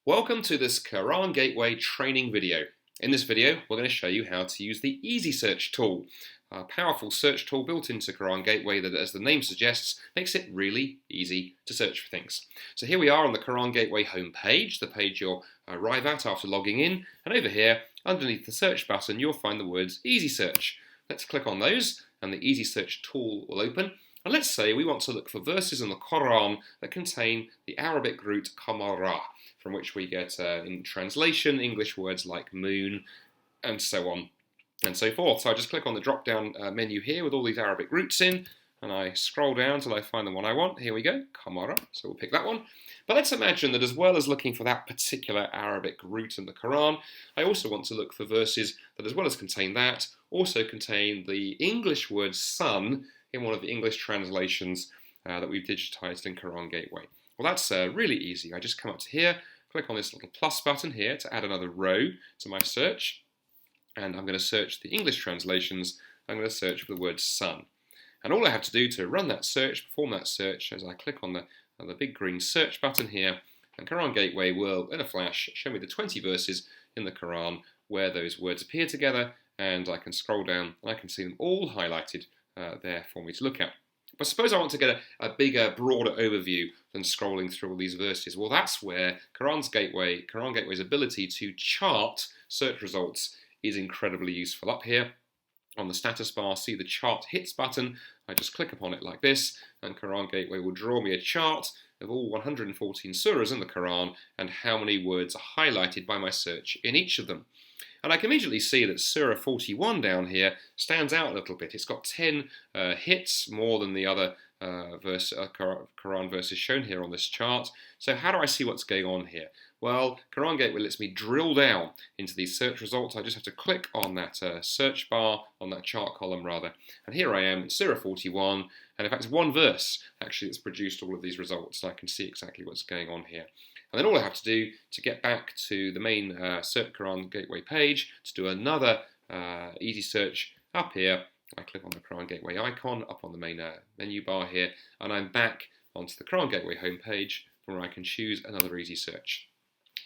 Welcome to this Qur'an Gateway training video. In this video, we're going to show you how to use the Easy Search tool, a powerful search tool built into Qur'an Gateway that, as the name suggests, makes it really easy to search for things. So here we are on the Qur'an Gateway homepage, the page you'll arrive at after logging in, and over here, underneath the search button, you'll find the words Easy Search. Let's click on those, and the Easy Search tool will open. And let's say we want to look for verses in the Qur'an that contain the Arabic root qamara, from which we get, in translation, English words like moon, and so on and so forth. So I just click on the drop-down menu here with all these Arabic roots in, and I scroll down until I find the one I want. Here we go, qamara, so we'll pick that one. But let's imagine that as well as looking for that particular Arabic root in the Qur'an, I also want to look for verses that, as well as contain that, also contain the English word sun in one of the English translations that we've digitized in Qur'an Gateway. Well, that's really easy. I just come up to here, click on this little plus button here to add another row to my search, and I'm going to search the English translations. I'm going to search for the word sun. And all I have to do to run that search, perform that search, is I click on the big green search button here, and Qur'an Gateway will, in a flash, show me the 20 verses in the Qur'an where those words appear together, and I can scroll down and I can see them all highlighted there for me to look at. But suppose I want to get a bigger, broader overview than scrolling through all these verses. Well, that's where Qur'an Gateway's ability to chart search results is incredibly useful. Up here on the status bar, see the chart hits button. I just click upon it like this, and Qur'an Gateway will draw me a chart of all 114 surahs in the Qur'an and how many words are highlighted by my search in each of them. And I can immediately see that Surah 41 down here stands out a little bit. It's got 10 hits, more than the other Qur'an verses shown here on this chart. So how do I see what's going on here? Well, Qur'an Gateway lets me drill down into these search results. I just have to click on that search bar, on that chart column rather. And here I am in Surah 41, and in fact it's one verse actually that's produced all of these results, and I can see exactly what's going on here. And then all I have to do to get back to the main Search Qur'an Gateway page, to do another easy search up here, I click on the Qur'an Gateway icon up on the main menu bar here, and I'm back onto the Qur'an Gateway homepage from where I can choose another easy search.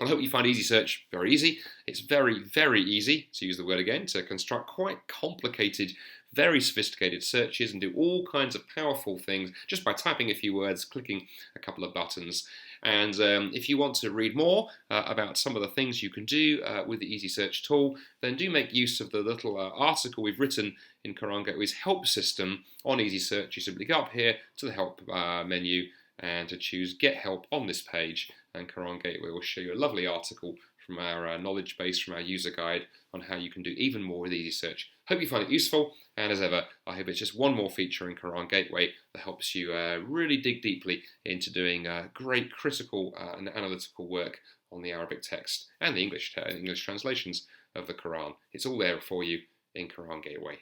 I hope you find Easy Search very easy. It's very, very easy, to use the word again, to construct quite complicated, very sophisticated searches and do all kinds of powerful things just by typing a few words, clicking a couple of buttons. And if you want to read more about some of the things you can do with the Easy Search tool, then do make use of the little article we've written in Qur'an Gateway's help system on Easy Search. You simply go up here to the help menu and to choose Get Help on this page, and Qur'an Gateway will show you a lovely article from our knowledge base, from our user guide, on how you can do even more with Easy Search. Hope you find it useful, and as ever, I hope it's just one more feature in Qur'an Gateway that helps you really dig deeply into doing great critical and analytical work on the Arabic text and the English translations of the Qur'an. It's all there for you in Qur'an Gateway.